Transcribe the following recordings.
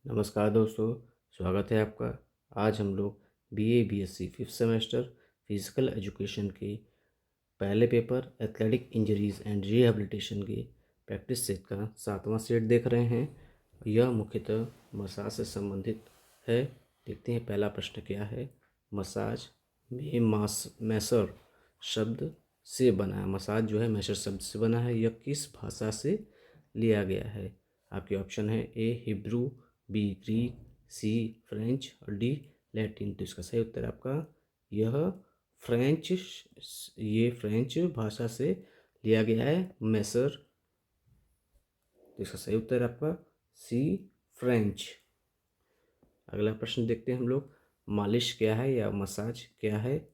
नमस्कार दोस्तों, स्वागत है आपका। आज हम लोग BA BSc fifth semester physical education के पहले paper athletic injuries and rehabilitation के प्रैक्टिस सेट का 7वां सेट देख रहे हैं। यह मुख्यतः मसाज से संबंधित है। देखते हैं पहला प्रश्न क्या है। मसाज में मैसर शब्द से बना है। मसाज जो है मैसर शब्द से बना है। यह किस भाषा से लिया गया है? आपके ऑप्शन है ए हिब्रू, बी ग्रीक, सी फ्रेंच और डी लैटिन। तो इसका सही उत्तर आपका यह फ्रेंच ये फ्रेंच भाषा से लिया गया है मैसर। तो इसका सही उत्तर आपका सी फ्रेंच। अगला प्रश्न देखते हैं हम लोग। मालिश क्या है या मसाज क्या है?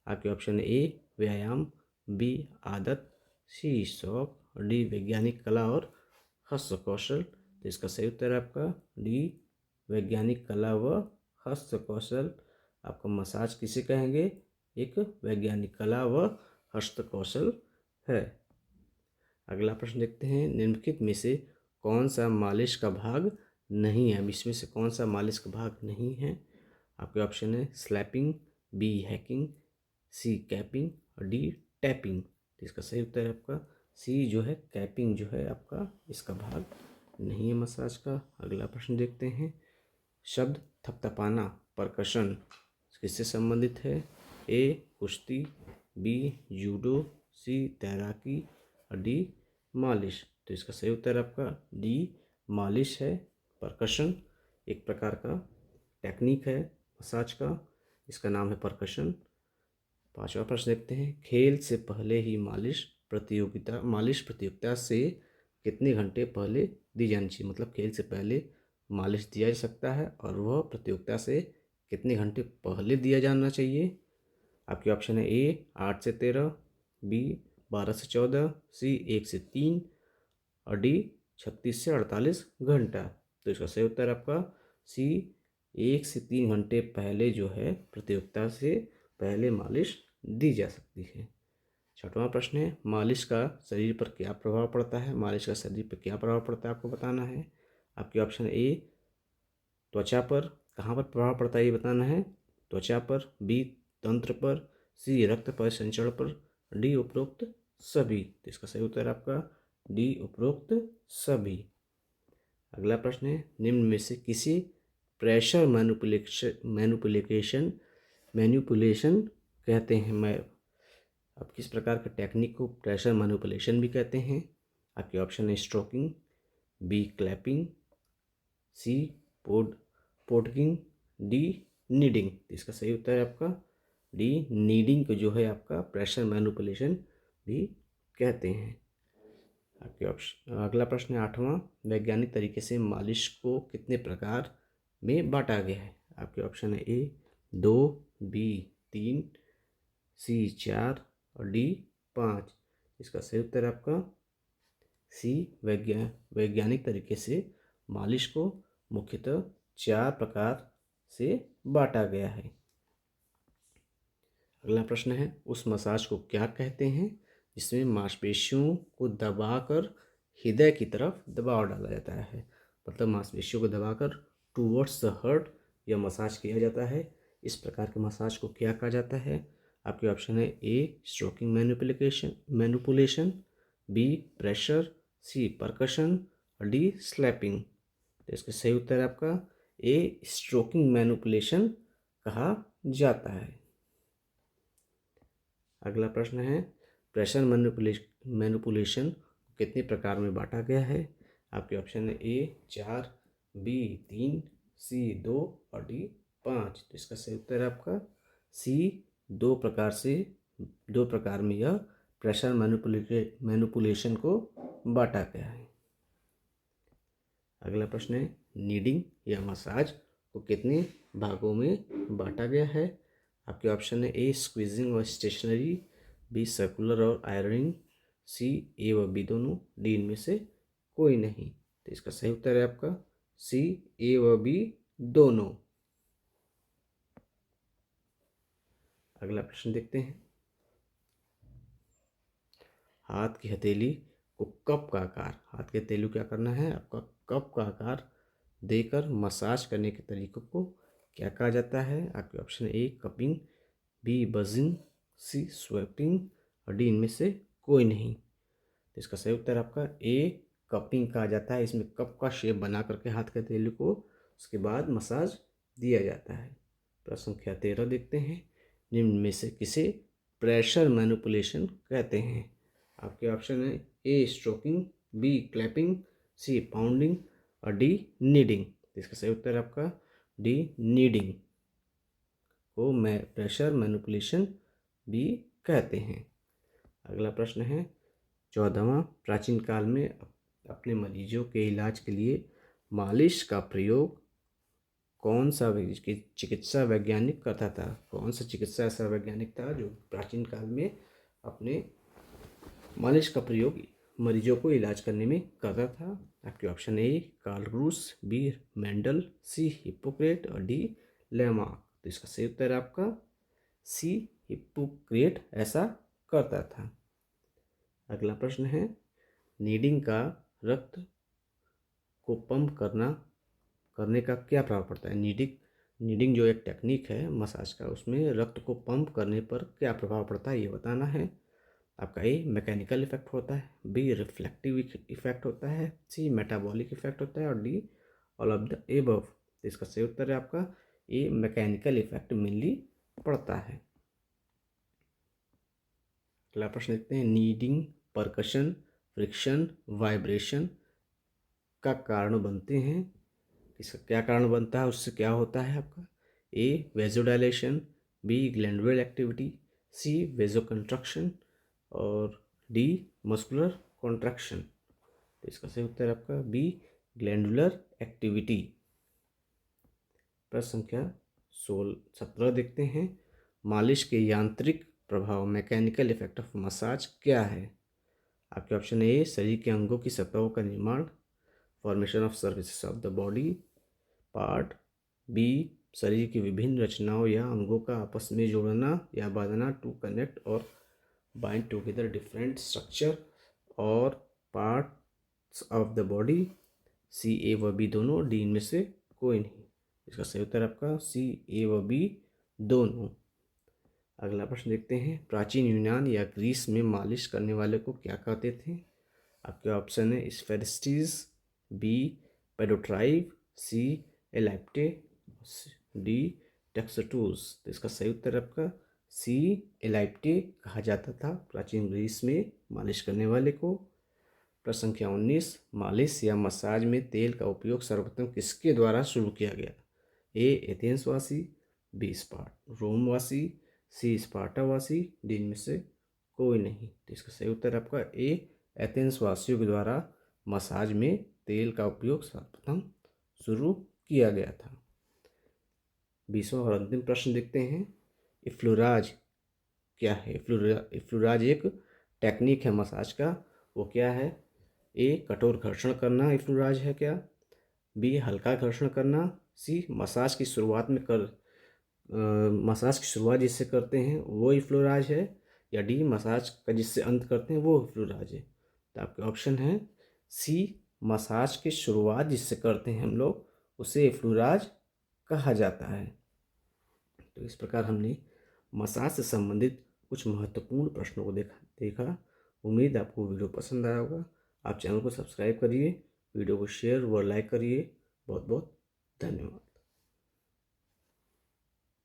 आपके ऑप्शन है ए व्यायाम, बी आदत, सी शौक और डी वैज्ञानिक कला और हस्तकौशल। तो इसका सही उत्तर है आपका डी वैज्ञानिक कला व हस्तकौशल। आपको मसाज किसे कहेंगे? एक वैज्ञानिक कला व हस्तकौशल है। अगला प्रश्न देखते हैं। निम्नलिखित में से कौन सा मालिश का भाग नहीं है? इसमें से कौन सा मालिश का भाग नहीं है? आपके ऑप्शन है स्लैपिंग, बी हैकिंग, सी कैपिंग और डी टैपिंग। तो इसका सही उत्तर है आपका सी जो है कैपिंग जो है आपका इसका भाग नहीं है मसाज का। अगला प्रश्न देखते हैं। शब्द थपथपाना परकशन किससे संबंधित है? ए कुश्ती, बी जूडो, सी तैराकी और डी मालिश। तो इसका सही उत्तर आपका डी मालिश है। परकशन एक प्रकार का टेक्निक है मसाज का, इसका नाम है परकशन। पांचवा प्रश्न देखते हैं। खेल से पहले ही मालिश प्रतियोगिता से कितने घंटे पहले दी जानी चाहिए? मतलब खेल से पहले मालिश दिया जा सकता है और वह प्रतियोगिता से कितने घंटे पहले दिया जाना चाहिए? आपके ऑप्शन है ए 8 से 13, बी 12 से 14, सी 1 से 3 और डी 36 से 48 घंटा। तो इसका सही उत्तर आपका सी 1 से 3 घंटे पहले जो है प्रतियोगिता से पहले मालिश दी जा सकती है। छठवां प्रश्न है। मालिश का शरीर पर क्या प्रभाव पड़ता है? मालिश का शरीर पर क्या प्रभाव पड़ता है आपको बताना है। आपके ऑप्शन ए त्वचा पर, कहाँ पर प्रभाव पड़ता है ये बताना है। त्वचा पर, बी तंत्र पर, सी रक्त परिसंचरण पर, डी उपरोक्त सभी। तो इसका सही उत्तर आपका डी उपरोक्त सभी। अगला प्रश्न है। निम्न में से किसी प्रेशर मैनिपुलेशन कहते हैं? मैं अब किस प्रकार के टेक्निक को प्रेशर मैनिपुलेशन भी कहते हैं? आपके ऑप्शन है स्ट्रोकिंग, बी क्लैपिंग, सी पोटगिंग, डी नीडिंग। इसका सही उत्तर है आपका डी नीडिंग को जो है आपका प्रेशर मैनिपुलेशन भी कहते हैं। आपके ऑप्शन अगला प्रश्न है आठवां। वैज्ञानिक तरीके से मालिश को कितने प्रकार में बांटा गया है? आपके ऑप्शन है ए 2, बी 3, सी 4 और डी 5। इसका सही उत्तर आपका सी वैज्ञानिक तरीके से मालिश को मुख्यतः 4 प्रकार से बांटा गया है। अगला प्रश्न है। उस मसाज को क्या कहते हैं जिसमें मांसपेशियों को दबाकर हृदय की तरफ दबाव डाला जाता है? मतलब मांसपेशियों को दबाकर टूवर्ड्स द हार्ट यह मसाज किया जाता है। इस प्रकार के मसाज को क्या कहा जाता है? आपके ऑप्शन है ए स्ट्रोकिंग मैनिपुलेशन, बी प्रेशर, सी परकशन और डी स्लैपिंग। तो इसका सही उत्तर है आपका ए स्ट्रोकिंग मैनिपुलेशन कहा जाता है। अगला प्रश्न है। प्रेशर मैनिपुलेशन कितने प्रकार में बांटा गया है? आपके ऑप्शन है ए 4, बी 3, सी 2 और डी 5। तो इसका सही उत्तर है आपका सी 2 प्रकार में यह प्रेशर मैनिपुलेशन को बांटा गया है। अगला प्रश्न है। नीडिंग या मसाज को कितने भागों में बांटा गया है? आपके ऑप्शन है ए स्क्वीजिंग और स्टेशनरी, बी सर्कुलर और आयरनिंग, सी ए व बी दोनों, डी इनमें से कोई नहीं। तो इसका सही उत्तर है आपका सी ए व बी दोनों। अगला प्रश्न देखते हैं। हाथ की हथेली को कप का आकार, हाथ की हथेली को क्या करना है आपका कप का आकार देकर मसाज करने के तरीकों को क्या कहा जाता है? आपके option A cupping, B buzzing, C swapping और डी इनमें से कोई नहीं। तो इसका सही उत्तर आपका ए कपिंग कहा जाता है। इसमें कप का शेप बना करके हाथ के हथेली को उसके बाद मसाज दिया जाता है। प्रश्न संख्या 13 देखते हैं। निम्न में से किसे प्रेशर मैनिपुलेशन कहते हैं? आपके ऑप्शन है ए स्ट्रोकिंग, बी क्लैपिंग, सी पाउंडिंग और डी नीडिंग। इसका सही उत्तर आपका डी नीडिंग को प्रेशर मैनिपुलेशन भी कहते हैं। अगला प्रश्न है 14वां। प्राचीन काल में अपने मरीजों के इलाज के लिए मालिश का प्रयोग कौन सा चिकित्सा वैज्ञानिक करता था? कौन सा चिकित्सा ऐसा वैज्ञानिक था जो प्राचीन काल में अपने मालिश का प्रयोग मरीजों को इलाज करने में करता था? आपके ऑप्शन ए कार्ल रूस, बी मेंडल, सी हिप्पोक्रेट और डी लेमार्क। तो इसका सही उत्तर आपका सी हिप्पोक्रेट ऐसा करता था। अगला प्रश्न है नीडिंग का रक्त को पंप करने का क्या प्रभाव पड़ता है? नीडिंग जो एक टेक्निक है मसाज का, उसमें रक्त को पंप करने पर क्या प्रभाव पड़ता है ये बताना है। आपका ए मैकेनिकल इफेक्ट होता है, बी रिफ्लेक्टिव इफेक्ट होता है, सी मेटाबॉलिक इफेक्ट होता है और D all of the above. तो इसका सही उत्तर है आपका ए मैकेनिकल इफेक्ट मेनली पड़ता है। अगला प्रश्न देखते हैं नीडिंग परकशन, फ्रिक्शन, वाइब्रेशन का कारण बनते हैं। इसका क्या कारण बनता है, उससे क्या होता है आपका? ए वेजोडाइलेशन, बी ग्लैंडुलर एक्टिविटी, सी वेजोकंट्रक्शन और डी मस्कुलर कॉन्ट्रैक्शन। तो इसका सही उत्तर है आपका बी ग्लैंडुलर एक्टिविटी। प्रश्न संख्या 17 देखते हैं मालिश के यांत्रिक प्रभाव मैकेनिकल इफेक्ट ऑफ मसाज क्या है? आपके ऑप्शन ए शरीर के अंगों की सतहों का निर्माण, formation of surfaces of the body part, B शरीर की विभिन्न रचनाओं या अंगों का आपस में जोड़ना या बांधना, टू कनेक्ट और बाइंड टुगेदर डिफरेंट स्ट्रक्चर और पार्ट्स ऑफ द बॉडी, सी ए व बी दोनों, डी इनमें से कोई नहीं। इसका सही उत्तर आपका सी ए व बी दोनों। अगला प्रश्न देखते हैं प्राचीन यूनान या ग्रीस में मालिश करने वाले को क्या कहते थे? आपके ऑप्शन है स्फेरिस्टीज, बी पेडोट्राइव, सी एलाइप्टे, डी टेक्सटूस। तो इसका सही उत्तर आपका सी एलाइप्टे कहा जाता था प्राचीन ग्रीस में मालिश करने वाले को। प्रश्न संख्या 19 मालिश या मसाज में तेल का उपयोग सर्वप्रथम किसके द्वारा शुरू किया गया? ए एथेंस वासी, बी रोम वासी, सी स्पार्टा वासी, डी इनमें से कोई नहीं। तो इसका सही उत्तर आपका ए एथेंस वासियों के द्वारा मसाज में तेल का उपयोग सर्वप्रथम शुरू किया गया था। 20वां और अंतिम प्रश्न देखते हैं इफ्लूराज क्या है? इफ्लूराज एक टेक्निक है मसाज का, वो क्या है? ए कठोर घर्षण करना इफ्लूराज है क्या, बी हल्का घर्षण करना, सी मसाज की शुरुआत जिससे करते हैं वो इफ्लूराज है, या डी मसाज का जिससे अंत करते हैं वो इफ्लूराज है। तो आपके ऑप्शन है सी मसाज की शुरुआत जिससे करते हैं हम लोग उसे इफ्लूराज कहा जाता है। तो इस प्रकार हमने मसाज से संबंधित कुछ महत्वपूर्ण प्रश्नों को देखा। उम्मीद आपको वीडियो पसंद आया होगा। आप चैनल को सब्सक्राइब करिए, वीडियो को शेयर व लाइक करिए। बहुत बहुत धन्यवाद।